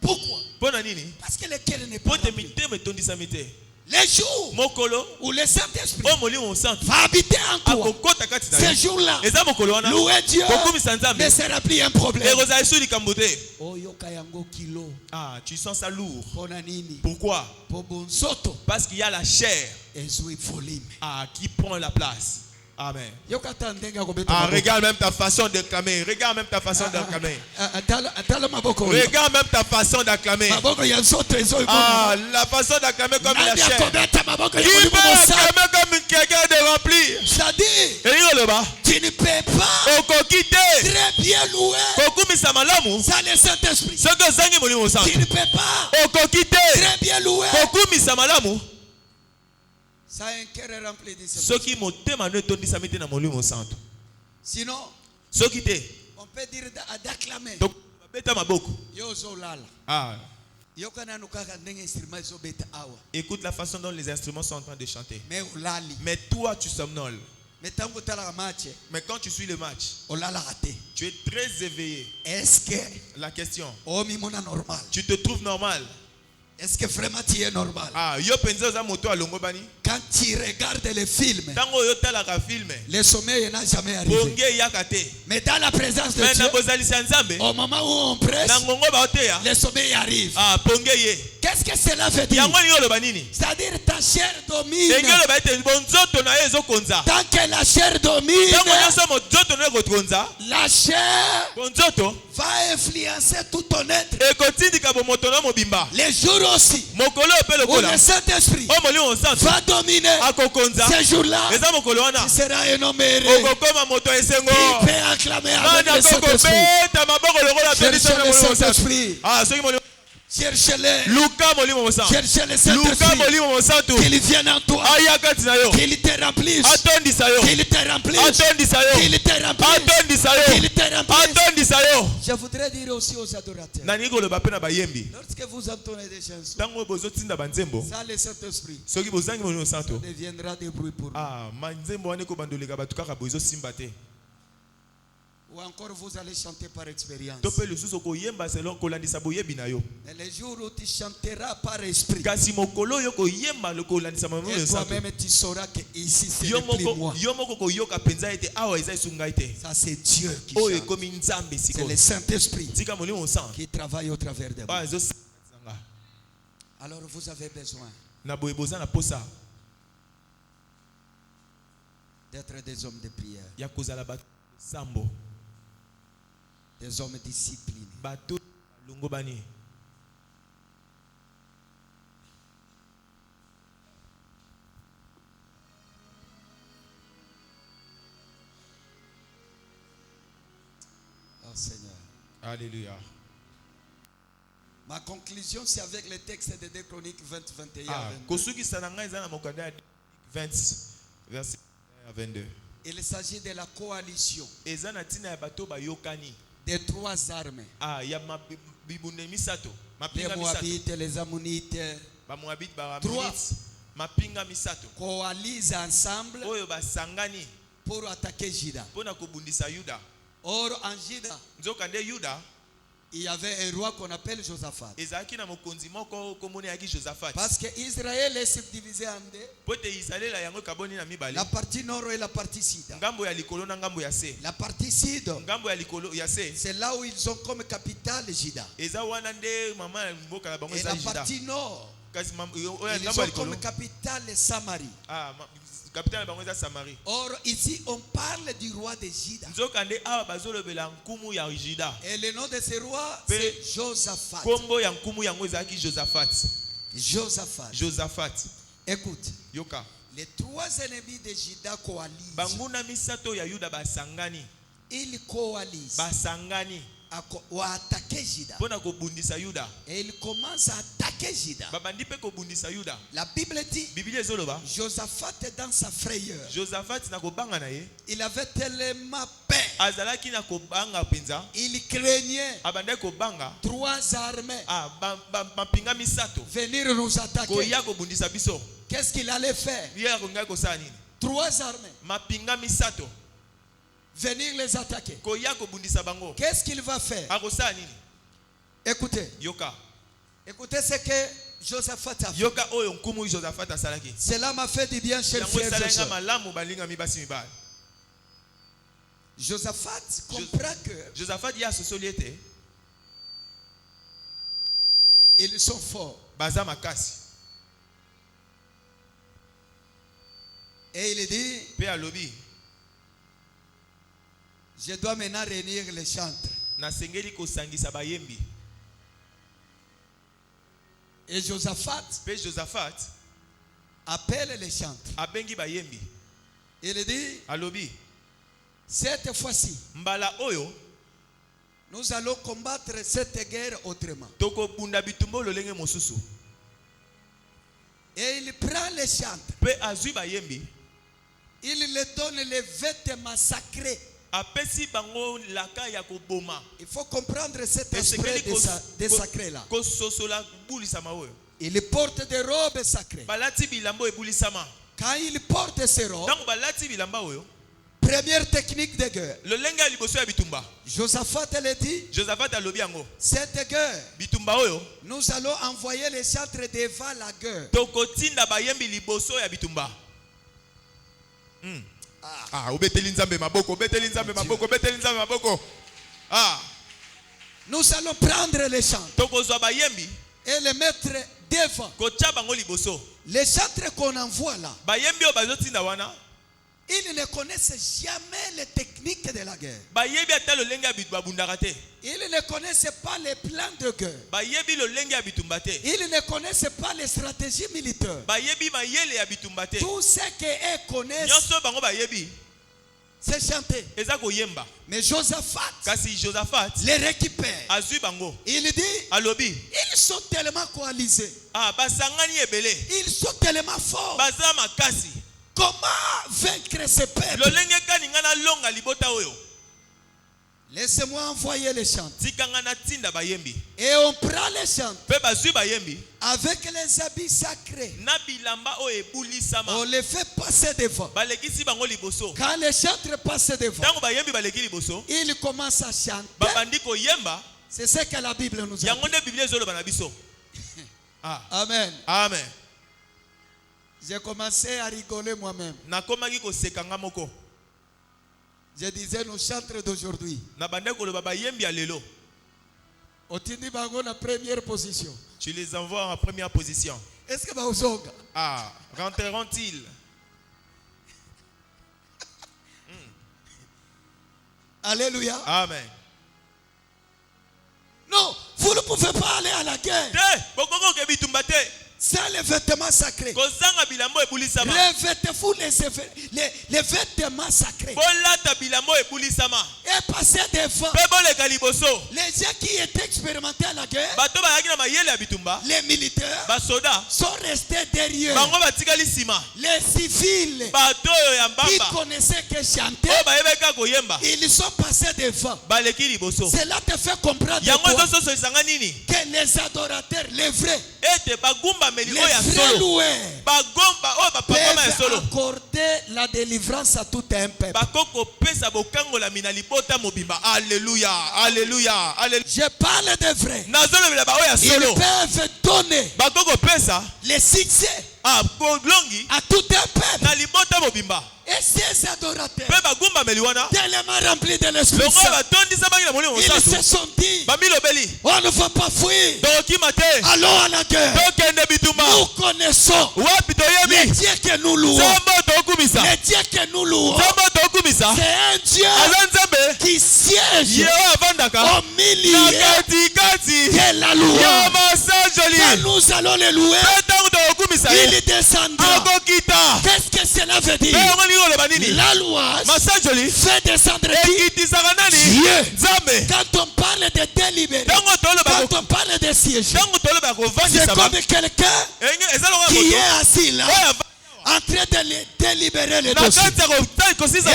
pourquoi? Parce que le cœur n'est pas rempli. Les jours où le Saint-Esprit va habiter en toi, ces jours-là, louer Dieu ne sera plus un problème. Tu sens ça lourd. Pourquoi? Parce qu'il y a la chair qui prend la place. Amen. Regarde même ta façon de clamer. Regarde même ta façon de clamer. Regarde même ta façon d'acclamer. La façon d'acclamer comme la chair. Qui peut acclamer comme quelqu'un de rempli? C'est-à-dire, tu ne peux pas très bien louer sans le Saint-Esprit. Tu ne peux pas très bien louer ça un cœur rempli de Saint-Esprit. Sinon, on peut dire d'acclamer. Écoute la façon dont les instruments sont en train de chanter. Mais toi tu somnoles. Mais quand tu suis le match, tu es très éveillé. Est-ce que la question, tu te trouves normal? Est-ce que vraiment tu es normal? Quand tu regardes les films, le sommeil n'a jamais arrivé. Mais dans la présence de Dieu, au moment où on presse, le sommeil arrive. Qu'est-ce que cela veut dire? C'est-à-dire ta chair domine. Tant que la chair domine, la chair va influencer tout ton être. Les jours aussi où le Saint-Esprit va dominer, ces jours-là, tu seras un homme heureux. Il peut acclamer avec le Saint-Esprit. Cherchez le Saint-Esprit. Cherchez-les. Cherchez les Saint-Esprit. Qu'ils viennent en toi. Qu'ils te remplissent. Qu'ils te remplissent. Qu'ils te remplissent. Je voudrais dire aussi aux adorateurs. Lorsque vous entendez des chansons, ça le Saint-Esprit, ça deviendra des bruits pour vous. Ou encore vous allez chanter par expérience. Mais les jours où tu chanteras par esprit, et toi-même tu sauras que ici c'est le plus moi. Ça c'est Dieu qui chante. C'est le Saint-Esprit qui travaille au travers de moi. Alors vous avez besoin d'être des hommes de prière. Des hommes disciplinés. Oh Seigneur. Alléluia. Ma conclusion, c'est avec le texte de 2 Chroniques 20, 21 à 22. Il s'agit de la coalition des trois armées. Les Moabites, les Ammonites. Trois coalisent ensemble pour attaquer Juda. Or en Juda, il y avait un roi qu'on appelle Josaphat. Parce que Israël est subdivisé en deux. La partie nord et la partie sud. La partie sud, c'est là où ils ont comme capitale Juda. Et la partie nord, ils ont comme capitale Samarie. Or ici on parle du roi de Juda. Et le nom de ce roi c'est Josaphat. Josaphat. Écoute. Les trois ennemis de Juda coalisent. Ils coalisent. Ou attaquer Juda. Et il commence à attaquer Juda. La Bible dit Josaphat est dans sa frayeur. Il avait tellement peur. Il craignait trois armées venir nous attaquer. Qu'est-ce qu'il allait faire? Trois armées venir les attaquer. Qu'est-ce qu'il va faire? Écoutez. Écoutez ce que Josaphat a fait. Cela m'a fait du bien, chers frères et sœurs. Josaphat comprend que ils sont forts. Et il dit je dois maintenant réunir les chantres. Et Josaphat appelle les chantres. Il dit cette fois-ci nous allons combattre cette guerre autrement. Et il prend les chantres. Il leur donne les vêtements sacrés. Il faut comprendre cet aspect des sacrés là. Il porte des robes sacrées. Quand il porte ces robes, première technique de guerre, Josaphat le dit, cette guerre, nous allons envoyer les chantres devant la guerre. Nous allons prendre les chantres et les mettre devant. Les chantres qu'on envoie là, ils ne connaissent jamais les techniques de la guerre. Ils ne connaissent pas les plans de guerre. Ils ne connaissent pas les stratégies militaires. Tout ce qu'ils connaissent, C'est chanter. Mais Josaphat les récupère. Il dit, ils sont tellement coalisés. Ils sont tellement forts. Comment vaincre ce peuple? Laissez-moi envoyer les chants. Et on prend les chants avec les habits sacrés. On les fait passer devant. Quand les chantres passent devant, ils commencent à chanter. C'est ce que la Bible nous dit. Amen. Amen. J'ai commencé à rigoler moi-même. Je disais nos chantres d'aujourd'hui. La première position. Tu les envoies en première position. Est-ce que vous rentreront-ils? Alléluia. Amen. Non, vous ne pouvez pas aller à la guerre sans les vêtements sacrés. Revêtez-vous les vêtements sacrés. Et passez devant. Les gens qui étaient expérimentés à la guerre, les militaires, sont restés derrière. Les civils qui connaissaient que chanter, ils sont passés devant. Cela te fait comprendre que les adorateurs, les vrais, les vrais loueurs peuvent accorder la délivrance à tout un peuple. Alléluia, alléluia, alléluia. Je parle de vrais. Ils peuvent donner les succès à tout un peuple. Et ces adorateurs, tellement remplis de l'Esprit Saint, ils se sont dit, on ne va pas fuir, allons à la guerre. Nous connaissons les dieux que nous louons. Les dieux que nous louons, c'est un Dieu qui siège au milieu de la louange. Quand nous allons les louer, il descendra. Qu'est-ce que cela veut dire? La louange fait descendre Dieu. Quand on parle de délibérer, quand on parle de siège, c'est comme quelqu'un qui est assis là, en train de délibérer les dossiers.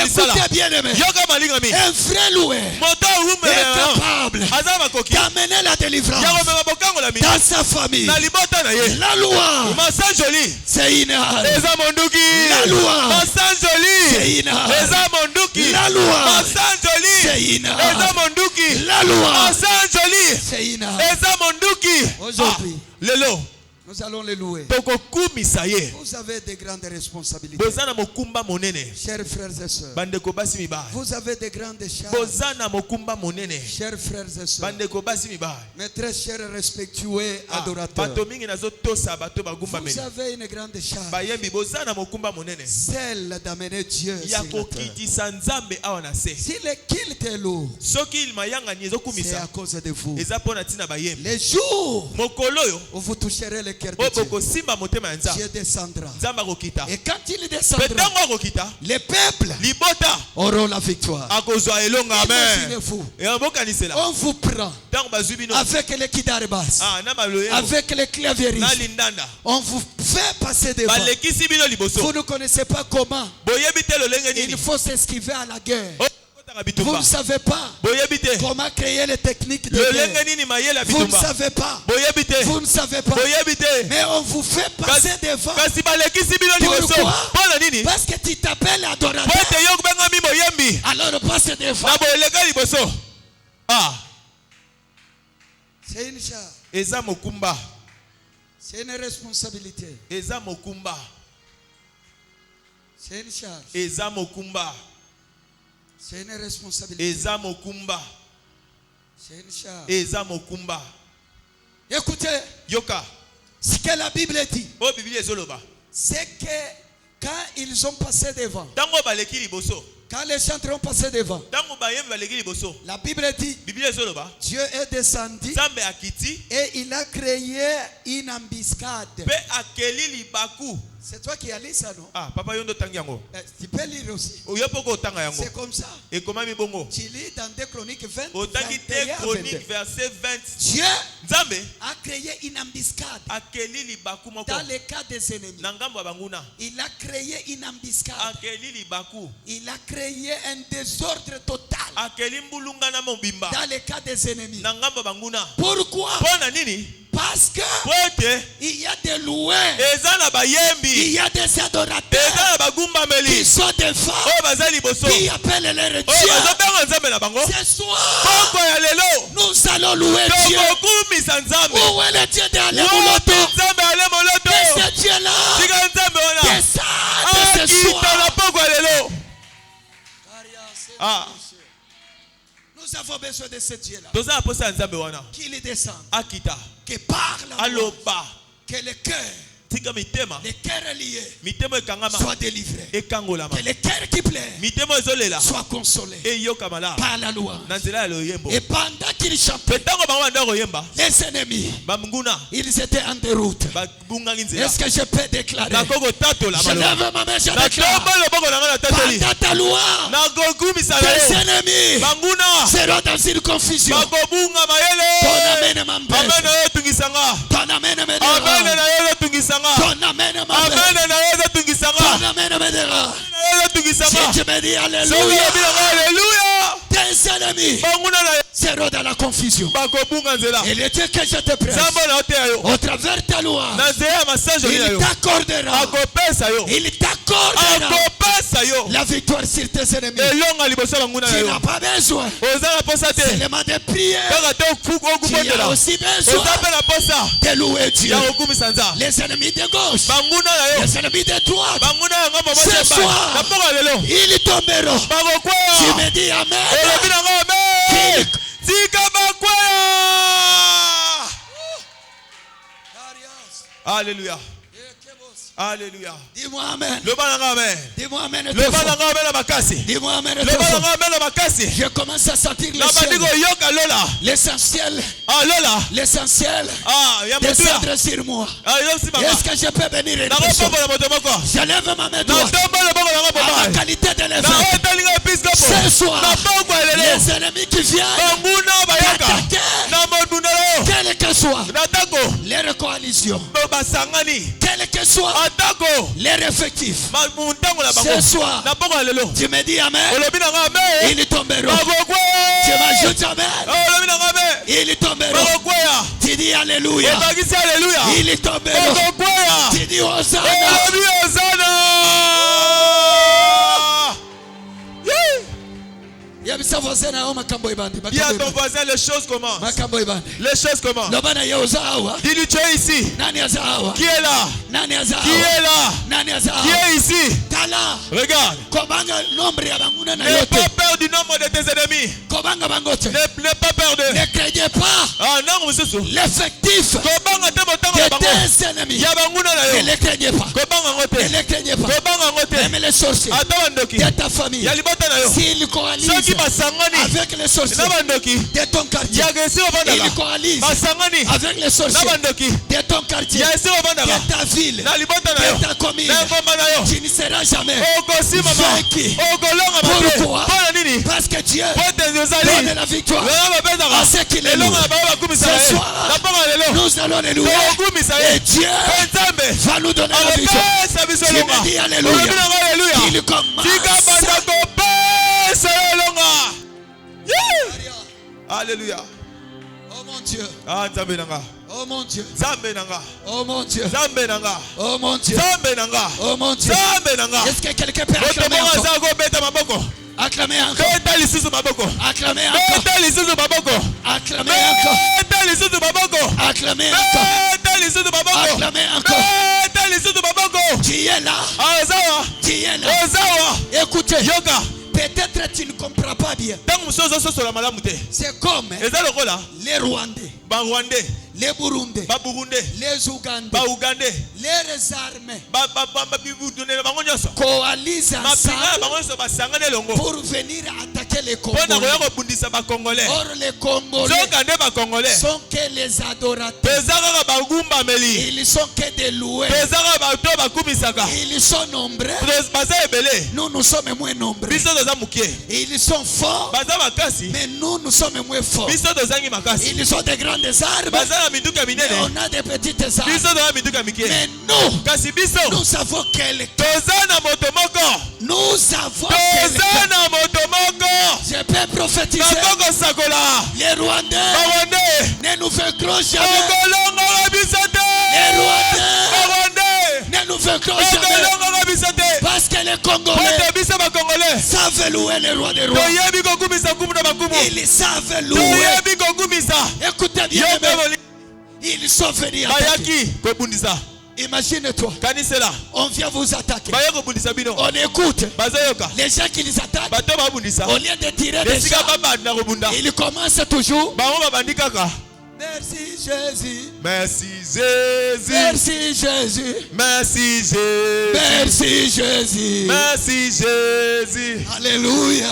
Écoutez bien aimé, un vrai loueur est capable d'amener la délivrance dans sa famille. La louange, c'est une âme. La louange, c'est une âme. La louange, c'est une âme. La louange, c'est une âme. Aujourd'hui, nous allons les louer. Vous avez de grandes responsabilités. Chers frères et sœurs, vous avez de grandes charges. Chers frères et sœurs, mes très chers respectueux adorateurs, vous avez une grande charge, celle d'amener Dieu sur la terre. Si le culte est lourd, c'est à cause de vous. Les jours où vous toucherez le cœur de Dieu, Dieu descendra. Et quand il descendra, les peuples auront la victoire. Imaginez-vous, on vous prend avec les kidaribas, avec les clavieristes, on vous fait passer devant. Vous ne connaissez pas comment il faut s'esquiver à la guerre. Vous ne savez pas comment créer les techniques de guerre. Vous ne savez pas. Vous ne savez pas. Mais on vous fait passer devant. Pourquoi? Parce que tu t'appelles adorateur. Alors passe devant. C'est une charge. C'est une responsabilité. C'est une charge. C'est une responsabilité. C'est une charge. Écoutez, ce que la Bible dit, c'est que quand ils ont passé devant, Quand les chantres ont passé devant, la Bible dit, Dieu est descendu et il a créé une embuscade. C'est toi qui as lu ça, non? Ah, papa yondo tangiango. Tu peux lire aussi. C'est comme ça. Et comment mi bongo? Tu lis dans 2 Chroniques 20. Chroniques verset 20. Dieu a créé une embuscade dans le cas des ennemis. Il a créé une embuscade. Il a créé un désordre total dans le cas des ennemis. Pourquoi? Parce que il y a des loueurs, il y a des adorateurs qui sont devant, qui appellent leur Dieu. Ce soir, nous allons louer Dieu. Où est le Dieu d'Alemoloto? Que ce Dieu-là descende ce soir. Ah. Nous avons besoin de ce Dieu-là. Qu'il descende. Que parle. Que le cœur. Les cœurs liés soient délivrés. Que les cœurs qui pleurent soient consolés par la loi. Et pendant qu'ils chantaient, les ennemis, ils étaient en déroute. Est-ce que je peux déclarer? Je lève ma main, je déclare. Pendant ta loi, les ennemis seront dans une confusion. Ton amène m'embête. Ton amène me dérange. Ton amène me dérange. Si tu me dis alléluia, tes ennemis seront dans la confusion. Et le Dieu que je te prête, au travers ta loi, il t'accordera la victoire sur tes ennemis. Tu n'as pas besoin seulement de prier. Tu as aussi besoin de louer Dieu. Les ennemis de gauche, les ennemis de droite, ce soir, ils tomberont. Tu me dis amen. Alléluia. Alléluia. Dis-moi amen. Dis-moi amen. Dis-moi amen. Je commence à sentir l'essentiel. L'essentiel. Descendre sur moi. Est-ce que je peux venir une personne? Je lève ma main droite à ma qualité de l'évêque. Ce soir, les ennemis qui viennent attaquer, quelle que soit leur coalition, quelle que soit leur effectif, ce soir, tu me dis amen, ils tomberont. Tu m'ajoutes amen, ils tomberont. Tu dis alléluia, ils tomberont. Tu dis Hosanna. Dis à ton voisin, les choses commencent. Les choses commencent. Dis-lui, tu es ici. Qui est là? Qui est là? Qui est ici? Regarde. N'aie pas peur du nombre de tes ennemis. N'aie pas peur d'eux. Ne craignez pas l'effectif de tes ennemis. Ne les craignez pas. Ne les craignez pas. Même les sorciers de ta famille, s'ils coalisent avec les sorciers de ton quartier, ils coalisent avec les sorciers de ton quartier, de ta ville, de ta commune, tu ne seras jamais vaincu. Pourquoi? Parce que Dieu donne la victoire à ceux qui les louent. Ce soir, nous allons les louer et Dieu va nous donner la victoire. Tu me dis alléluia. Il commence. Alléluia. Oh mon Dieu. Ah, oh mon Dieu. Oh mon Dieu. Oh mon Dieu. Oh mon Dieu. Est-ce que quelqu'un peut acclamer encore? Acclamez encore. Acclamez encore. Acclamez encore. Acclamez encore. Acclamez encore. Tu es là. Tu es là. Écoutez. Peut-être tu ne comprends pas bien. C'est comme les Rwandais. les Burundais, les Ougandais, les armées coalisent ensemble pour venir attaquer les Congolais. Or les Congolais sont que les adorateurs. Ils sont que des loués. Ils sont nombreux. Nous sommes moins nombreux. Ils sont forts, mais nous sommes moins forts. Ils ont de grandes armes, mais on a des petites armes. Mais nous savons quelqu'un. Nous savons quelqu'un. Je peux prophétiser. Les Rwandais ne nous vaincront jamais. Les Rwandais ne nous vaincront jamais. Parce que les Congolais savent louer les rois des rois. Ils savent louer. Écoutez bien, ils sont venus attaquer. Imagine-toi, on vient vous attaquer. On écoute les gens qui les attaquent. Au lieu de tirer des gens, ils commencent toujours. Merci Jésus. Merci Jésus. Merci Jésus. Merci Jésus. Merci Jésus. Merci Jésus. Alléluia.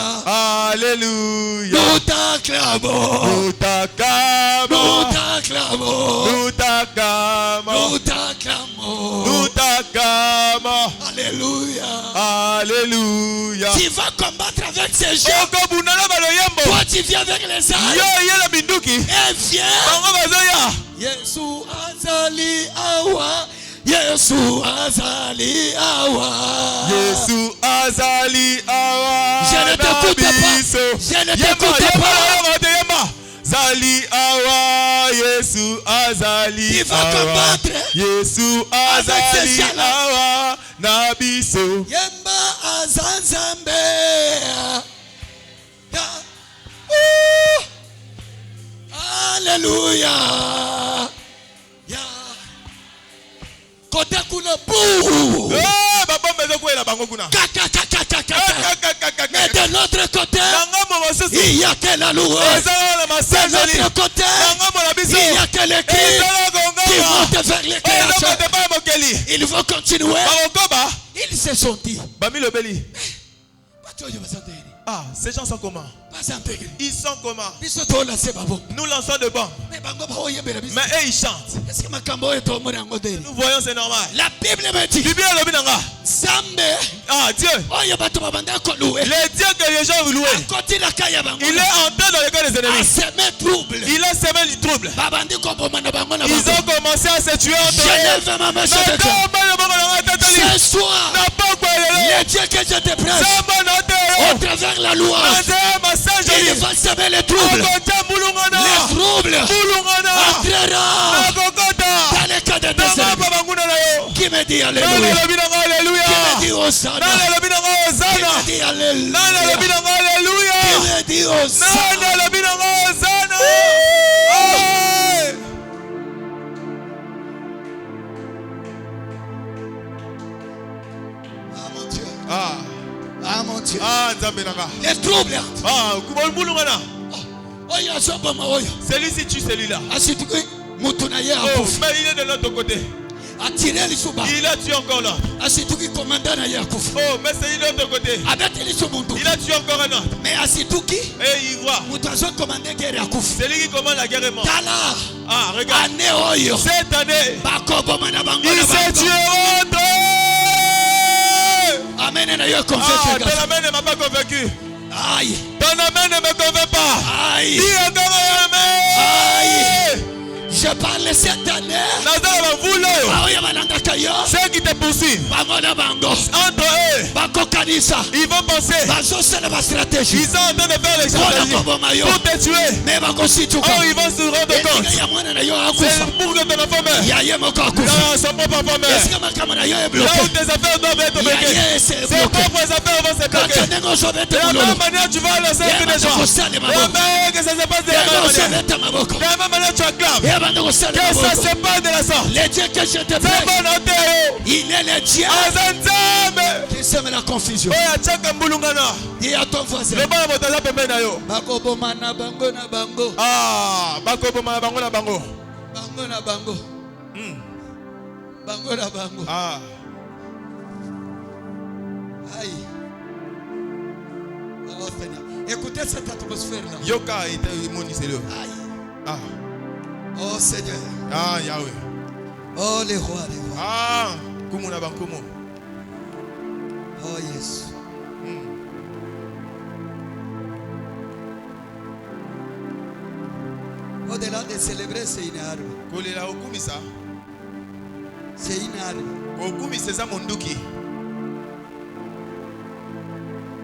Alléluia. Nous t'acclamons. Nous t'acclamons. Nous t'acclamons. Nous t'acclamons. Nous t'acclamons. Nous t'acclamons. Alléluia. Alléluia. Tu vas combattre avec ces gens. Toi tu viens avec les armes. Et viens. Yesu azali awa. Yesu azali awa. Yesu azali awa. Je ne t'écoute pas. Je ne t'écoute pas. Zali awa. Yesu azali. Il va combattre. Yesu azali awa. Nabiso. Yemba azanzambe. Alléluia. Côté kuna bouh. Mais de l'autre côté, il y a que la louange. De l'autre côté, il y a que les cris qui montent vers les créateurs. Ils vont continuer. Ils se sont dit. Ah, ces gens sont comment? Ils sont comment? Nous lançons de bombes. Mais eux ils chantent. Nous voyons, c'est normal. La Bible me dit. Ah, Dieu. Les dieux que les gens louent. Il est entré dans le cœur des ennemis. Il a semé du trouble. Ils ont commencé à se tuer entre eux. Ce soir, les dieux que je te presse, au travers la louange, il va semer les troubles. Les troubles entreront dans les cas de tes ennemis. Qui me dit Alléluia? Qui me dit Hosanna? Qui me dit Alléluia? Qui me dit Hosanna? Ah mon Dieu. Ah mon Dieu. Les troubles. Celui-ci tue celui-là. Oh, mais il est de l'autre côté. Il a tué encore l'autre. Oh, mais c'est de l'autre côté. Il a tué encore un autre. Et il voit. Celui qui commande la guerre est mort. Ah, regarde. Cette année, il s'est tué autre. Amen. Ton amen ne m'a pas convaincu. Aïe. Ton amen ne me convainc pas. Aïe. Dis encore amen. Aïe. Je parle cette année. Ceux qui te poursuivent, entre eux, ils vont penser. Ils sont en train de faire les stratégies pour te tuer. Oh, ils vont se rendre compte. C'est pour que ton enfant meure. Dans son propre enfant meurt. Là où tes affaires doivent être bloquées, ses propres affaires vont se bloquer. De la même manière, tu vas lancer un cri de joie. Que ça se passe de la même manière. De la même manière, tu acclames. Que ça se passe de la sorte. Les dieux que je te prie, il est le Dieu qui sème la confusion. Dis à ton voisin. Ah, Bango na bango. Bango na bango. Ah. Aïe. Oh Seigneur. Écoutez cette atmosphère-là. Yoka et Moniselo. Aïe. Ah. Oh Seigneur. Ah, Yahweh. Oh les rois, les rois. Ah, Kumuna Bankumo. Oh yes. Au-delà de célébrer, c'est une arme. C'est une arme.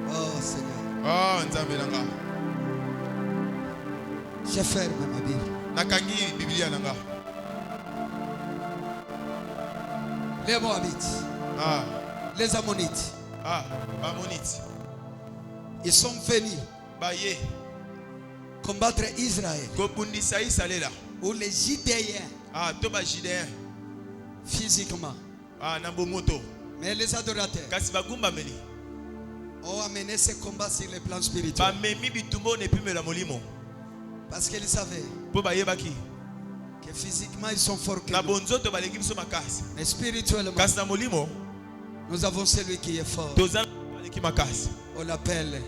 Oh Seigneur. Oh Nzambelanga. Je ferme ma Bible. Nakangi Biblia nanga. Les Moabites. Ah. Les Ammonites. Ah, Ammonites. Ils sont venus Baye. combattre Israël. Ou les Judéens. Ah, Toba Judéens. Physiquement. Ah, Nambomoto. Mais les adorateurs ont amené ce combat sur le plan spirituel. Parce qu'ils savaient que physiquement ils sont forts que nous. Mais spirituellement, nous avons celui qui est fort. On l'appelle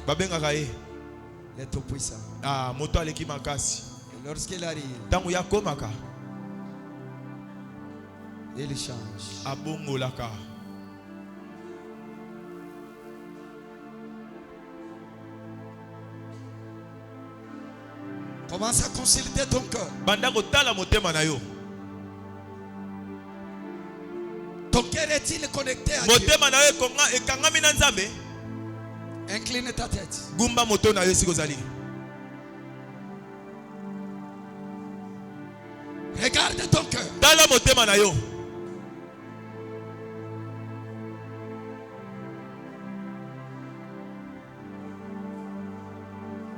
le Tout-Puissant. Ah, Et lorsqu'il arrive, il change. Commence à consulter ton cœur. Ton cœur est-il connecté à Dieu? Incline ta tête. Regarde ton cœur.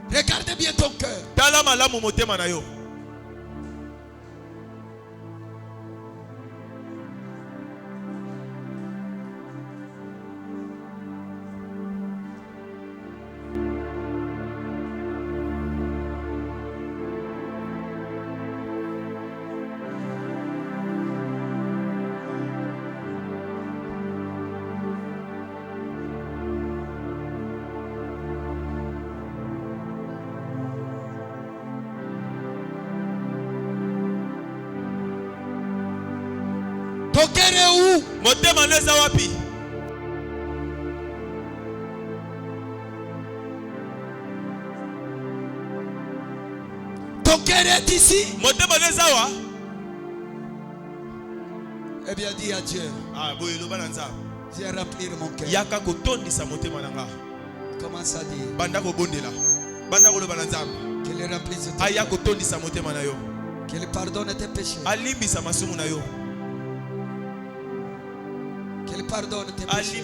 Regarde bien ton cœur. Ton cœur est où? Ton cœur est ici. Eh bien, dis à Dieu. Viens remplir mon cœur. Commence à dire. Qu'il remplisse ton cœur. Qu'il pardonne tes péchés. Qu'il pardonne tes péchés.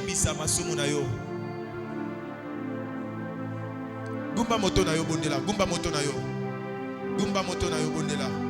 Gumba moto na yo bondela.